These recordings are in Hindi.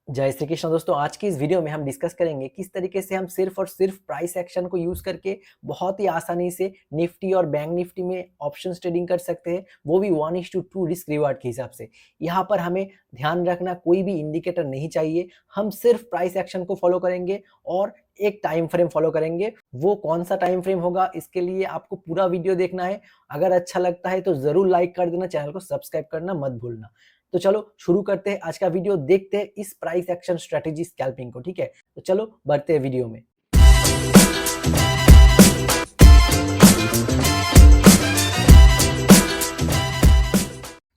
जय श्री कृष्ण दोस्तों। आज की इस वीडियो में हम डिस्कस करेंगे किस तरीके से हम सिर्फ और सिर्फ प्राइस एक्शन को यूज करके बहुत ही आसानी से निफ्टी और बैंक निफ्टी में ऑप्शंस ट्रेडिंग कर सकते हैं, वो भी 1:2 रिस्क रिवार्ड के हिसाब से। यहाँ पर हमें ध्यान रखना कोई भी इंडिकेटर नहीं चाहिए, हम सिर्फ प्राइस एक्शन को फॉलो करेंगे और एक टाइम फ्रेम फॉलो करेंगे। वो कौन सा टाइम फ्रेम होगा, इसके लिए आपको पूरा वीडियो देखना है। अगर अच्छा लगता है तो जरूर लाइक कर देना, चैनल को सब्सक्राइब करना मत भूलना। तो चलो शुरू करते हैं आज का वीडियो, देखते हैं इस प्राइस एक्शन स्ट्रेटेजी स्कैल्पिंग को। ठीक है, तो चलो बढ़ते हैं वीडियो में।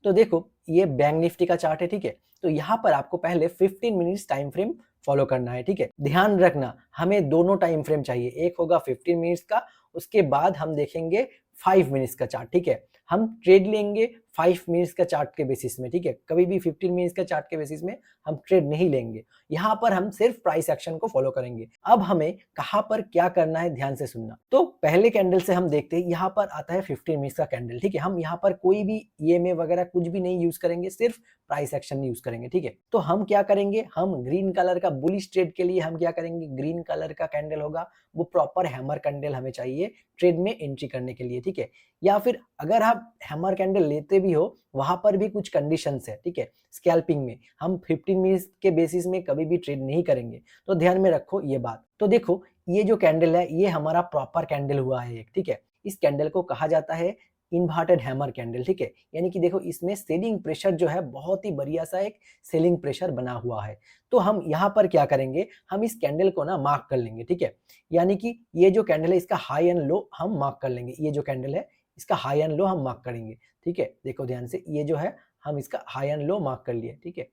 तो देखो ये बैंक निफ्टी का चार्ट है। ठीक है, तो यहाँ पर आपको पहले 15 मिनट्स टाइम फ्रेम फॉलो करना है। ठीक है, ध्यान रखना हमें दोनों टाइम फ्रेम चाहिए, एक होगा 15 मिनट्स का, उसके बाद हम देखेंगे 5 मिनट्स का चार्ट। ठीक है, हम ट्रेड लेंगे 5 मिनट्स का चार्ट के बेसिस में। ठीक है, कभी भी 15 मिनट्स का चार्ट के बेसिस में हम ट्रेड नहीं लेंगे, यहाँ पर हम सिर्फ प्राइस एक्शन को फॉलो करेंगे। अब हमें कहाँ पर क्या करना है ध्यान से सुनना। तो पहले कैंडल से हम देखते हैं, यहाँ पर आता है 15 मिनट्स का कैंडल। ठीक है, हम यहाँ पर कोई भी ईएमए वगैरह कुछ भी नहीं यूज करेंगे, सिर्फ प्राइस एक्शन यूज करेंगे। ठीक है, तो हम क्या करेंगे, हम ग्रीन कलर का बुलिश ट्रेड के लिए हम क्या करेंगे, ग्रीन कलर का कैंडल होगा, वो प्रॉपर हैमर कैंडल हमें चाहिए ट्रेड में एंट्री करने के लिए। ठीक है, या फिर अगर आप हैमर कैंडल लेते भी हो, वहां पर भी कुछ कंडीशंस है। ठीक है, स्कैल्पिंग में हम 15 मिनट्स के बेसिस में कभी भी ट्रेड नहीं करेंगे, तो ध्यान में रखो ये बात। तो देखो ये जो कैंडल है ये हमारा प्रॉपर कैंडल हुआ है एक। ठीक है, इस कैंडल को कहा जाता है इन्वर्टेड हैमर कैंडल। ठीक है, यानी कि देखो इसमें सेलिंग प्रेशर जो है बहुत ही बढ़िया सा एक सेलिंग प्रेशर बना हुआ है। तो हम यहाँ पर क्या करेंगे, हम इस कैंडल को ना मार्क कर लेंगे। ठीक है, यानी कि ये जो कैंडल है इसका हाई एंड लो हम मार्क कर लेंगे। ये जो कैंडल है इसका हाई एंड लो हम मार्क करेंगे। ठीक है, देखो ध्यान से, ये जो है हम इसका हाई एंड लो मार्क कर लिए। ठीक है,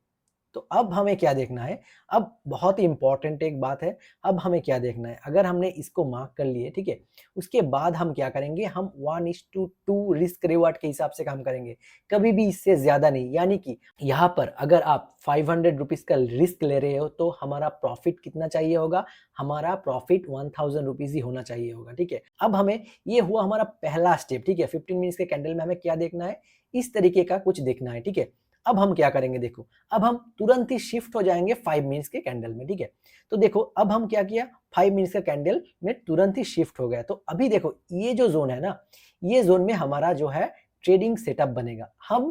तो अब हमें क्या देखना है, अब बहुत ही इंपॉर्टेंट एक बात है, अब हमें क्या देखना है, अगर हमने इसको मार्क कर लिए, ठीक है, उसके बाद हम क्या करेंगे, हम 1:2 रिस्क रिवार्ड के हिसाब से काम करेंगे, कभी भी इससे ज्यादा नहीं। यानी कि यहाँ पर अगर आप 500 रुपीज का रिस्क ले रहे हो तो हमारा प्रॉफिट कितना चाहिए होगा, हमारा प्रॉफिट 1000 रुपीज ही होना चाहिए होगा। ठीक है, अब हमें ये हुआ हमारा पहला स्टेप। ठीक है, 15 मिनट्स के कैंडल में हमें क्या देखना है, इस तरीके का कुछ देखना है। ठीक है, अब हम क्या करेंगे, देखो अब हम तुरंत ही शिफ्ट हो जाएंगे 5 मिनट्स के कैंडल में। ठीक है, तो देखो अब हम क्या किया, 5 मिनट्स का कैंडल में तुरंत ही शिफ्ट हो गया। तो अभी देखो ये जो जोन है ना, ये जोन में हमारा जो है ट्रेडिंग सेटअप बनेगा। हम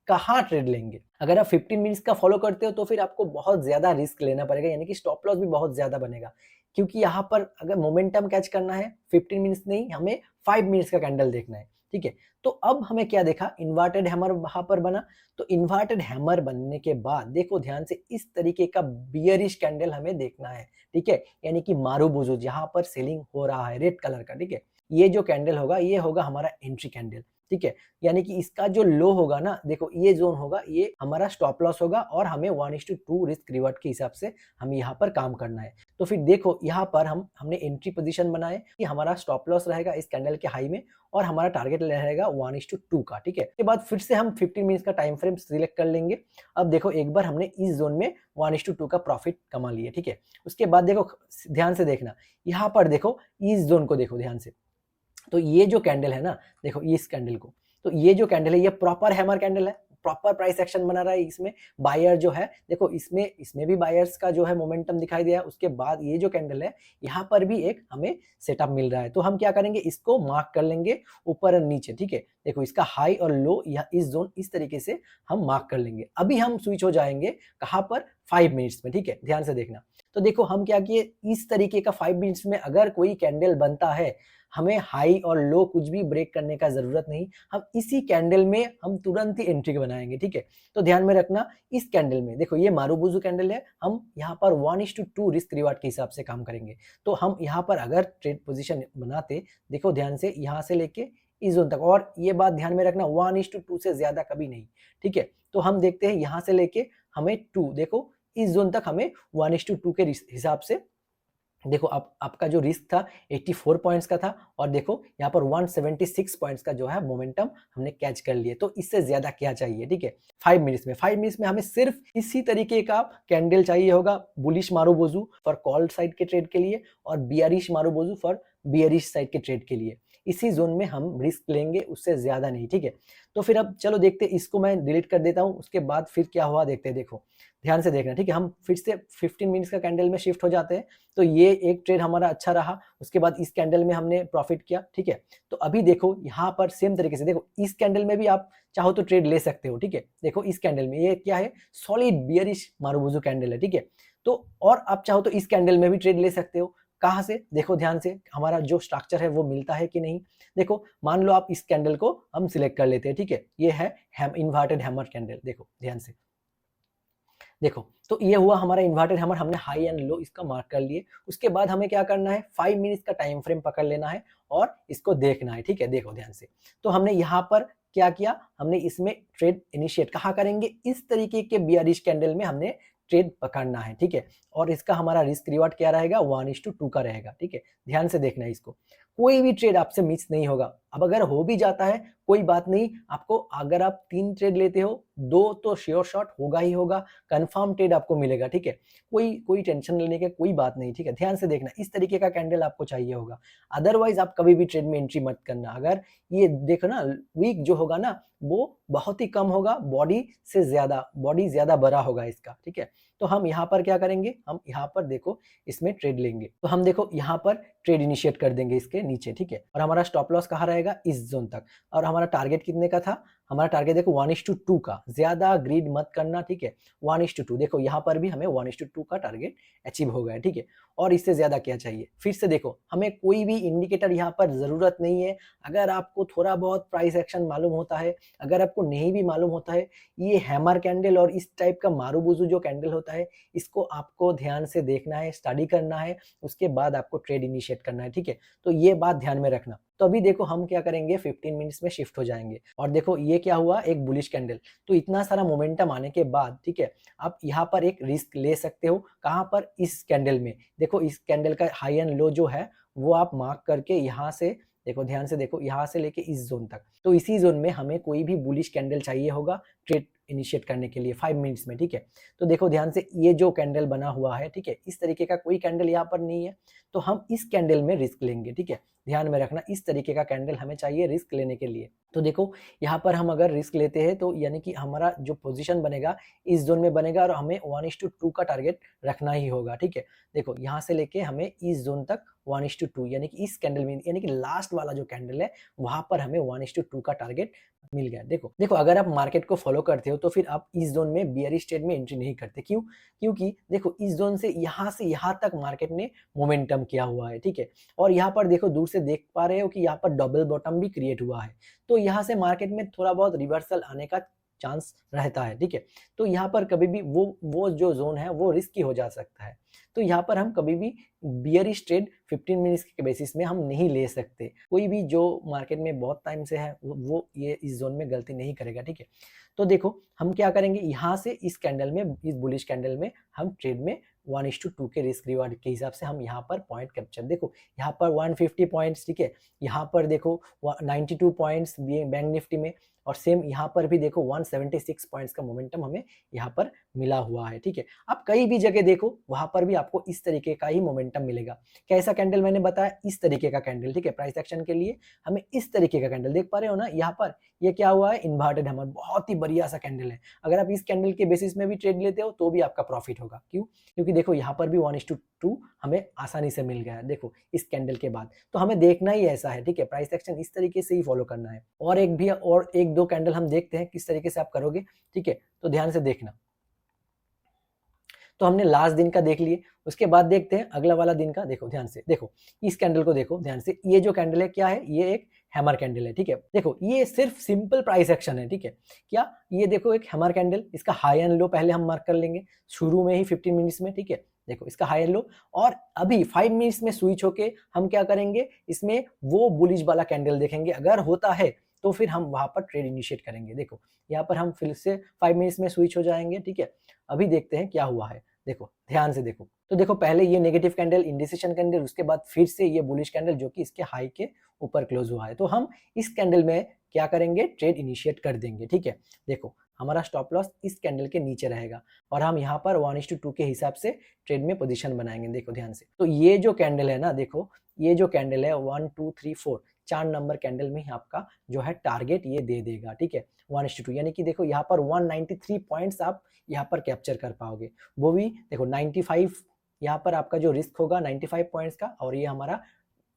कहाँ ट्रेड लेंगे, अगर आप 15 मिनट्स का फॉलो करते हो तो फिर आपको बहुत ज्यादा रिस्क लेना पड़ेगा, यानी कि स्टॉप लॉस भी बहुत ज्यादा बनेगा, क्योंकि यहाँ पर अगर मोमेंटम कैच करना है 15 मिनट्स नहीं, हमें 5 मिनट्स का कैंडल देखना है। ठीक है, तो अब हमें क्या देखा, इन्वर्टेड हैमर वहां पर बना। तो इन्वर्टेड हैमर बनने के बाद देखो ध्यान से, इस तरीके का बियरिश कैंडल हमें देखना है। ठीक है, यानी कि मारूबुजू जहां पर सेलिंग हो रहा है रेड कलर का। ठीक है, ये जो कैंडल होगा ये होगा हमारा एंट्री कैंडल। ठीक है, यानी कि इसका जो लो होगा ना, देखो ये जोन होगा, ये हमारा स्टॉप लॉस होगा और हमें 1:2 रिस्क रिवर्ट के हिसाब से हमें यहाँ पर काम करना है। तो फिर देखो यहाँ पर हमने एंट्री पोजीशन बनाए कि हमारा स्टॉप लॉस रहेगा इस कैंडल के हाई में और हमारा टारगेट रहेगा 1:2 का। ठीक है, उसके बाद फिर से हम 15 मिनट्स का टाइम फ्रेम सिलेक्ट कर लेंगे। अब देखो एक बार हमने इस जोन में 1:2 का प्रॉफिट कमा लिया। ठीक है, उसके बाद देखो ध्यान से देखना, यहाँ पर देखो इस जोन को देखो ध्यान से। तो ये जो कैंडल है ना, देखो इस कैंडल को, तो ये जो कैंडल है ये प्रॉपर हैमर कैंडल है, प्रॉपर प्राइस एक्शन बना रहा है। इसमें बायर जो है देखो, इसमें भी बायर्स का जो है मोमेंटम दिखाई दिया। उसके बाद ये जो कैंडल है यहाँ पर भी एक हमें सेटअप मिल रहा है। तो हम क्या करेंगे, इसको मार्क कर लेंगे ऊपर और नीचे। ठीक है, देखो इसका हाई और लो यह इस जोन इस तरीके से हम मार्क कर लेंगे। अभी हम स्विच हो जाएंगे कहाँ पर, 5 मिनट्स में। ठीक है, ध्यान से देखना। तो देखो हम क्या किए, इस तरीके का 5 मिनट्स में अगर कोई कैंडल बनता है, हमें हाई और लो कुछ भी ब्रेक करने का जरूरत नहीं, हम इसी कैंडल में हम तुरंत ही एंट्री बनाएंगे। ठीक है, तो ध्यान में रखना, इस कैंडल में देखो ये मारूबुजू कैंडल है, हम यहाँ पर 1:2 रिस्क रिवार्ड के हिसाब से काम करेंगे। तो हम यहाँ पर अगर ट्रेड पोजीशन बनाते, देखो ध्यान से, यहाँ से लेके इस जोन तक, और ये बात ध्यान में रखना 1:2 से ज्यादा कभी नहीं। ठीक है, तो हम देखते हैं यहाँ से लेके हमें 2, देखो इस जोन तक हमें 1:2 के हिसाब से, देखो आपका जो रिस्क था 84 पॉइंट्स का था, और देखो यहाँ पर 176 पॉइंट्स का जो है मोमेंटम हमने कैच कर लिए। तो इससे ज्यादा क्या चाहिए। ठीक है, 5 मिनट्स में हमें सिर्फ इसी तरीके का कैंडल चाहिए होगा, bullish marubozu for call side के ट्रेड के लिए और bearish marubozu for bearish side के ट्रेड के लिए। इसी जोन में हम रिस्क लेंगे, उससे ज्यादा नहीं, ठीक है। तो फिर अब चलो देखते, इसको मैं डिलीट कर देता हूँ, उसके बाद फिर क्या हुआ देखते हैं। देखो ध्यान से देखना, ठीक है। हम फिर से 15 मिनट्स का कैंडल में शिफ्ट हो जाते हैं। तो ये एक ट्रेड हमारा अच्छा रहा, उसके बाद इस कैंडल में हमने प्रॉफिट किया, ठीक है। तो अभी देखो यहाँ पर सेम तरीके से देखो, इस कैंडल में भी आप चाहो तो ट्रेड ले सकते हो, ठीक है। देखो इस कैंडल में ये क्या है, सॉलिड बियरिश मारुबुजू कैंडल है, ठीक है। तो और आप चाहो तो इस कैंडल में भी ट्रेड ले सकते हो। कहाँ से, देखो ध्यान से, हमारा जो स्ट्रक्चर है वो मिलता है कि नहीं। देखो मान लो आप इस कैंडल को हम सिलेक्ट कर लेते हैं, ठीक है। ये है इन्वर्टेड हैमर कैंडल, देखो ध्यान से देखो। तो ये हुआ हमारा इन्वर्टेड हैमर, हमने हाई एंड लो इसका मार्क कर लिए। उसके बाद हमें क्या करना है, 5 मिनट्स का टाइम फ्रेम पकड़ लेना है और इसको देखना है, ठीक है। देखो ध्यान से, तो हमने यहाँ पर क्या किया, हमने इसमें ट्रेड इनिशिएट कहाँ करेंगे, इस तरीके के बियरिश कैंडल में हमने ट्रेड पकड़ना है, ठीक है। और इसका हमारा रिस्क रिवार्ड क्या रहेगा, 1:2 का रहेगा, ठीक है। ध्यान से देखना है इसको, कोई भी ट्रेड आपसे मिस नहीं होगा। अब अगर हो भी जाता है कोई बात नहीं, आपको अगर आप 3 ट्रेड लेते हो, 2 तो श्योर शॉट होगा ही होगा, कंफर्म ट्रेड आपको मिलेगा, ठीक है। कोई टेंशन लेने की कोई बात नहीं, ठीक है। ध्यान से देखना, इस तरीके का कैंडल आपको चाहिए होगा, अदरवाइज आप कभी भी ट्रेड में एंट्री मत करना। अगर ये देखो ना, वीक जो होगा ना वो बहुत ही कम होगा, बॉडी ज्यादा बड़ा होगा इसका, ठीक है। तो हम यहाँ पर क्या करेंगे, हम यहाँ पर देखो इसमें ट्रेड लेंगे। तो हम देखो यहाँ पर ट्रेड इनिशिएट कर देंगे इसके नीचे, ठीक है। और हमारा स्टॉप लॉस कहाँ रहेगा, इस जोन तक। और हमारा टारगेट कितने का था, हमारा टारगेट देखो 1:2 का, ज्यादा ग्रीड मत करना, ठीक है। 1:2, देखो यहाँ पर भी हमें 1:2 का टारगेट अचीव हो गया, ठीक है। और इससे ज्यादा क्या चाहिए, फिर से देखो, हमें कोई भी इंडिकेटर यहाँ पर जरूरत नहीं है। अगर आपको थोड़ा बहुत प्राइस एक्शन मालूम होता है, अगर आपको नहीं भी मालूम होता है, ये हैमर कैंडल और इस टाइप का मारुबुजू जो कैंडल होता है, इसको आपको ध्यान से देखना है, स्टडी करना है, उसके बाद आपको ट्रेड इनिशिएट करना है, ठीक है। तो ये बात ध्यान में रखना। तो अभी देखो हम क्या करेंगे, 15 मिनट्स में शिफ्ट हो जाएंगे। और देखो ये क्या हुआ, एक बुलिश कैंडल। तो इतना सारा मोमेंटम आने के बाद, ठीक है, आप यहाँ पर एक रिस्क ले सकते हो। कहाँ पर, इस कैंडल में। देखो इस कैंडल का हाई एंड लो जो है वो आप मार्क करके यहाँ से देखो, ध्यान से देखो, यहाँ से लेके इस जोन तक। तो इसी जोन में हमें कोई भी बुलिश कैंडल चाहिए होगा ट्रेड इनिशिएट करने के लिए 5 मिनट्स में, ठीक है। तो देखो ध्यान से, ये जो कैंडल बना हुआ है, ठीक है, इस तरीके का कोई कैंडल यहाँ पर नहीं है। तो हम इस कैंडल में रिस्क लेंगे, ठीक है। ध्यान में रखना, इस तरीके का कैंडल हमें चाहिए रिस्क लेने के लिए। तो देखो यहाँ पर हम अगर रिस्क लेते हैं तो यानी कि हमारा जो पोजीशन बनेगा इस जोन में बनेगा, और हमें 1:2 का टारगेट रखना ही होगा, ठीक है। देखो यहाँ से लेके हमें इस जोन तक 1:2, यानी कि इस कैंडल में, यानी कि लास्ट वाला जो कैंडल है वहां पर हमें 1:2 का टारगेट मिल गया। देखो देखो, अगर आप मार्केट को फॉलो करते हो तो फिर आप इस जोन में बियरिश ट्रेड में एंट्री नहीं करते। क्यों, क्योंकि देखो इस जोन से यहाँ तक मार्केट ने मोमेंटम किया हुआ है, ठीक है। और यहाँ पर देखो, दूर से देख पा रहे हो कि यहाँ पर डबल बॉटम भी क्रिएट हुआ है। तो यहाँ से मार्केट में थोड़ा बहुत रिवर्सल आने का चांस रहता है, ठीक है। तो यहाँ पर कभी भी वो जो जोन है वो रिस्की हो जा सकता है। तो यहाँ पर हम कभी भी बियरिश ट्रेड 15 मिनट्स के बेसिस में हम नहीं ले सकते। कोई भी जो मार्केट में बहुत टाइम से है वो ये इस जोन में गलती नहीं करेगा, ठीक है। तो देखो हम क्या करेंगे, यहाँ से इस कैंडल में, इस बुलिश कैंडल में हम ट्रेड में 1:2 के रिस्क रिवार्ड के हिसाब से हम यहाँ पर पॉइंट कैप्चर, देखो यहाँ पर 150 पॉइंट्स, ठीक है। यहाँ पर देखो 92 पॉइंट्स बैंक निफ्टी में, और सेम यहाँ पर भी देखो 176 पॉइंट्स का मोमेंटम हमें यहाँ पर मिला हुआ है, ठीक है। आप कई भी जगह देखो वहां पर भी आपको इस तरीके का ही मोमेंटम मिलेगा। कैसा कैंडल मैंने बताया, इस तरीके का कैंडल, ठीक है। प्राइस एक्शन के लिए हमें इस तरीके का कैंडल देख पा रहे हो ना, यहाँ पर ये क्या हुआ है, इन्वर्टेड हैमर, बहुत ही बढ़िया सा कैंडल है। अगर आप इस कैंडल के बेसिस में भी ट्रेड लेते हो तो भी आपका प्रॉफिट होगा। क्यों, क्योंकि देखो यहाँ पर भी 1:2 हमें आसानी से मिल गया है, देखो इस कैंडल के बाद। तो हमें देखना ही ऐसा है, ठीक है, प्राइस एक्शन इस तरीके से ही फॉलो करना है। और एक दो कैंडल हम देखते हैं किस तरीके से आप करोगे, ठीक है। तो ध्यान से देखना। तो हमने लास्ट दिन का देख लिए, उसके बाद देखते हैं अगला वाला दिन का। देखो ध्यान से देखो, इस कैंडल को देखो ध्यान से, ये जो कैंडल है क्या है, ये एक हैमर कैंडल है, ठीक है। देखो ये सिर्फ सिंपल प्राइस एक्शन है, ठीक है। क्या, ये देखो एक हैमर कैंडल, इसका हाई एंड लो पहले हम मार्क कर लेंगे शुरू में ही 15 मिनट्स में, ठीक है। देखो इसका हाई एंड लो, और अभी 5 मिनट्स में स्विच होके हम क्या करेंगे, इसमें वो बुलिश वाला कैंडल देखेंगे। अगर होता है तो फिर हम वहां पर ट्रेड इनिशिएट करेंगे। देखो यहाँ पर हम फिर से 5 मिनट्स में स्विच हो जाएंगे, ठीक है। अभी देखते हैं क्या हुआ है, देखो ध्यान से देखो। तो देखो पहले ये नेगेटिव कैंडल, इंडिसिशन कैंडल, उसके बाद फिर से ये बुलिश कैंडल जो कि इसके हाई के ऊपर क्लोज हुआ है। तो हम इस कैंडल में क्या करेंगे, ट्रेड इनिशिएट कर देंगे, ठीक है। देखो हमारा स्टॉप लॉस इस कैंडल के नीचे रहेगा, और हम यहाँ पर 1:2 के हिसाब से ट्रेड में पोजीशन बनाएंगे। देखो ध्यान से, तो ये जो कैंडल है ना, देखो ये जो कैंडल है 1 2 3 4, 4 नंबर कैंडल में ही आपका जो है टारगेट ये दे देगा, ठीक है, 1:2, यानी कि देखो यहाँ पर 193 पॉइंट्स आप यहाँ पर कैप्चर कर पाओगे। वो भी देखो 95 यहाँ पर आपका जो रिस्क होगा 95 पॉइंट्स का, और ये हमारा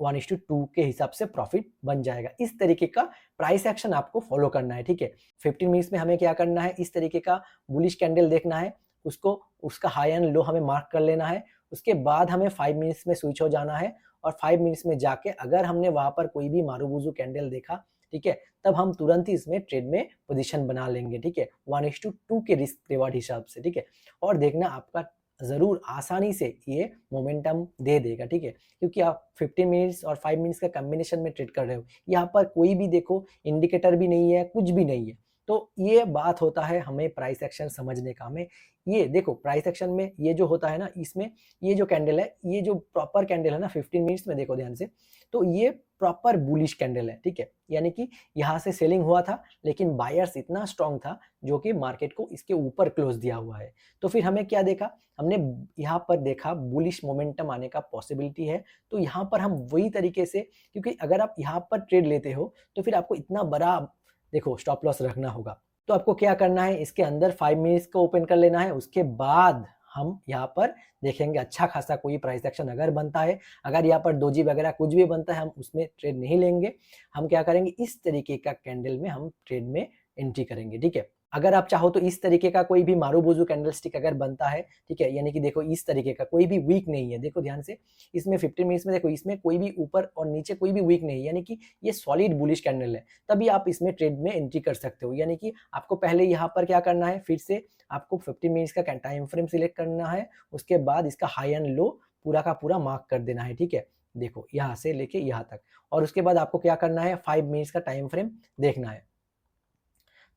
1:2 के हिसाब से प्रॉफिट बन जाएगा। इस तरीके का प्राइस एक्शन आपको फॉलो करना है, ठीक है। 15 मिनट्स में हमें क्या करना है, इस तरीके का बुलिश कैंडल देखना है, उसको उसका हाई एंड लो हमें मार्क कर लेना है। उसके बाद हमें 5 मिनट्स में स्विच हो जाना है, और 5 मिनट्स में जाके अगर हमने वहां पर कोई भी मारूबुजू कैंडल देखा, ठीक है, तब हम तुरंत ही इसमें ट्रेड में पोजीशन बना लेंगे, ठीक है, 1:2 के रिस्क रिवार्ड हिसाब से, ठीक है। और देखना आपका जरूर आसानी से ये मोमेंटम दे देगा, ठीक है, क्योंकि आप 15 मिनट्स और 5 मिनट्स का कॉम्बिनेशन में ट्रेड कर रहे हो। यहाँ पर कोई भी देखो इंडिकेटर भी नहीं है, कुछ भी नहीं है। तो ये बात होता है हमें प्राइस एक्शन समझने का। हमें ये देखो प्राइस एक्शन में ये जो होता है ना, इसमें ये जो कैंडल है, ये जो प्रॉपर कैंडल है ना 15 मिनट्स में देखो ध्यान से, तो ये प्रॉपर बुलिश कैंडल है, ठीक है, यानी कि यहाँ से सेलिंग हुआ था, लेकिन बायर्स इतना स्ट्रांग था जो कि मार्केट को इसके ऊपर क्लोज दिया हुआ है। तो फिर हमें क्या देखा, हमने यहाँ पर देखा बुलिश मोमेंटम आने का पॉसिबिलिटी है। तो यहाँ पर हम वही तरीके से, क्योंकि अगर आप यहाँ पर ट्रेड लेते हो तो फिर आपको इतना बड़ा देखो स्टॉप लॉस रखना होगा। तो आपको क्या करना है, इसके अंदर 5 मिनट्स को ओपन कर लेना है। उसके बाद हम यहाँ पर देखेंगे अच्छा खासा कोई प्राइस एक्शन अगर बनता है, अगर यहाँ पर डोजी वगैरह कुछ भी बनता है, हम उसमें ट्रेड नहीं लेंगे। हम क्या करेंगे, इस तरीके का कैंडल में हम ट्रेड में एंट्री करेंगे, ठीक है। अगर आप चाहो तो इस तरीके का कोई भी मारूबुजू कैंडलस्टिक अगर बनता है, ठीक है, यानी कि देखो इस तरीके का कोई भी वीक नहीं है, देखो ध्यान से, इसमें 15 मिनट्स में देखो इसमें कोई भी ऊपर और नीचे कोई भी वीक नहीं है, यानी कि ये सॉलिड बुलिश कैंडल है, तभी आप इसमें ट्रेड में एंट्री कर सकते हो। यानी कि आपको पहले यहाँ पर क्या करना है, फिर से आपको 15 मिनट्स का टाइम फ्रेम सिलेक्ट करना है। उसके बाद इसका हाई एंड लो पूरा का पूरा मार्क कर देना है, ठीक है, देखो यहाँ से लेके यहाँ तक। और उसके बाद आपको क्या करना है, 5 मिनट्स का टाइम फ्रेम देखना है।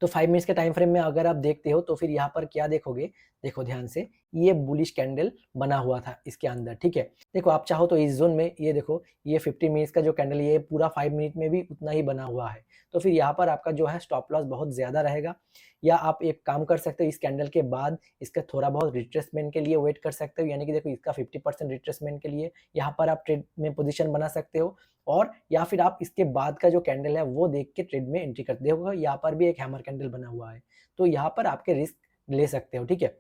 तो 5 मिनट्स के टाइम फ्रेम में अगर आप देखते हो तो फिर यहाँ पर क्या देखोगे, देखो ध्यान से, ये बुलिश कैंडल बना हुआ था इसके अंदर, ठीक है। देखो आप चाहो तो इस जोन में ये देखो, ये 50 मिनट्स का जो कैंडल ये पूरा 5 मिनट में भी उतना ही बना हुआ है। तो फिर यहाँ पर आपका जो है स्टॉप लॉस बहुत ज्यादा रहेगा। या आप एक काम कर सकते हो, इस कैंडल के बाद इसका थोड़ा बहुत रिट्रेसमेंट के लिए वेट कर सकते हो, यानी कि देखो इसका 50% रिट्रेसमेंट के लिए यहाँ पर आप ट्रेड में पोजीशन बना सकते हो। और या फिर आप इसके बाद का जो कैंडल है वो देख के ट्रेड में एंट्री करते हो। यहाँ पर भी एक हैमर कैंडल बना हुआ है, तो यहाँ पर आपके रिस्क ले सकते हो, ठीक है।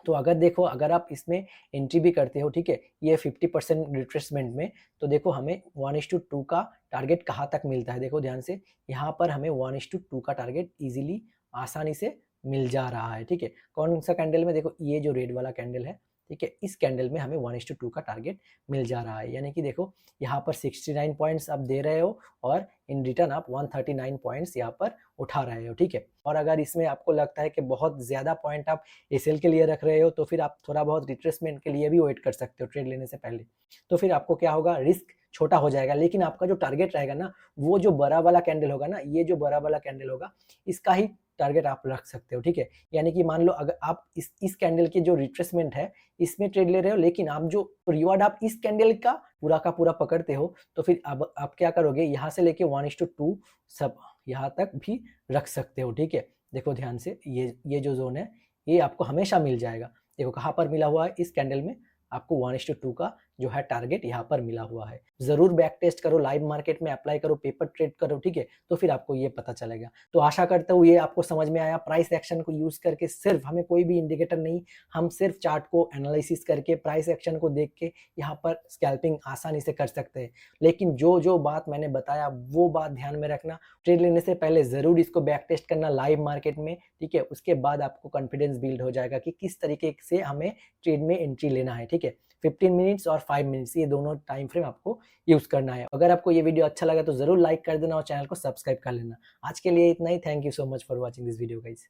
तो अगर देखो अगर आप इसमें एंट्री भी करते हो, ठीक है, ये 50% रिट्रेसमेंट में, तो देखो हमें 1:2 का टारगेट कहाँ तक मिलता है, देखो ध्यान से, यहाँ पर हमें 1:2 का टारगेट इजीली आसानी से मिल जा रहा है, ठीक है। कौन सा कैंडल में, देखो ये जो रेड वाला कैंडल है, ठीक है, इस कैंडल में हमें 1:2 का टारगेट मिल जा रहा है। यानी कि देखो यहाँ पर 69 पॉइंट्स आप दे रहे हो और इन रिटर्न आप 139 पॉइंट्स यहाँ पर उठा रहे हो, ठीक है। और अगर इसमें आपको लगता है कि बहुत ज्यादा पॉइंट आप एसएल के लिए रख रहे हो, तो फिर आप थोड़ा बहुत रिट्रेसमेंट के लिए भी वेट कर सकते हो ट्रेड लेने से पहले। तो फिर आपको क्या होगा, रिस्क छोटा हो जाएगा, लेकिन आपका जो टारगेट रहेगा ना, वो जो बड़ा वाला कैंडल होगा ना, ये जो बड़ा वाला कैंडल होगा, इसका ही टारगेट आप रख सकते हो, ठीक है। यानी कि मान लो अगर आप इस कैंडल के जो रिट्रेसमेंट है इसमें ट्रेड ले रहे हो, लेकिन आप जो रिवार्ड आप इस कैंडल का पूरा पकड़ते हो, तो फिर अब आप क्या करोगे, यहाँ से लेके 1:2 सब यहाँ तक भी रख सकते हो, ठीक है। देखो ध्यान से, ये जो जोन है ये आपको हमेशा मिल जाएगा। देखो कहाँ पर मिला हुआ है, इस कैंडल में आपको 1:2 का जो है टारगेट यहाँ पर मिला हुआ है। जरूर बैक टेस्ट करो, लाइव मार्केट में अप्लाई करो, पेपर ट्रेड करो, ठीक है, तो फिर आपको ये पता चलेगा। तो आशा करता हूँ ये आपको समझ में आया। प्राइस एक्शन को यूज करके सिर्फ, हमें कोई भी इंडिकेटर नहीं, हम सिर्फ चार्ट को एनालिसिस करके प्राइस एक्शन को देख के यहाँ पर स्कैल्पिंग आसानी से कर सकते हैं। लेकिन जो जो बात मैंने बताया वो बात ध्यान में रखना। ट्रेड लेने से पहले जरूर इसको बैक टेस्ट करना लाइव मार्केट में, ठीक है। उसके बाद आपको कॉन्फिडेंस बिल्ड हो जाएगा कि किस तरीके से हमें ट्रेड में एंट्री लेना है, ठीक है। 15 मिनट्स और 5 मिनट्स ये दोनों टाइम फ्रेम आपको यूज करना है। अगर आपको ये वीडियो अच्छा लगा तो जरूर लाइक कर देना और चैनल को सब्सक्राइब कर लेना। आज के लिए इतना ही। Thank you so much for watching this video guys.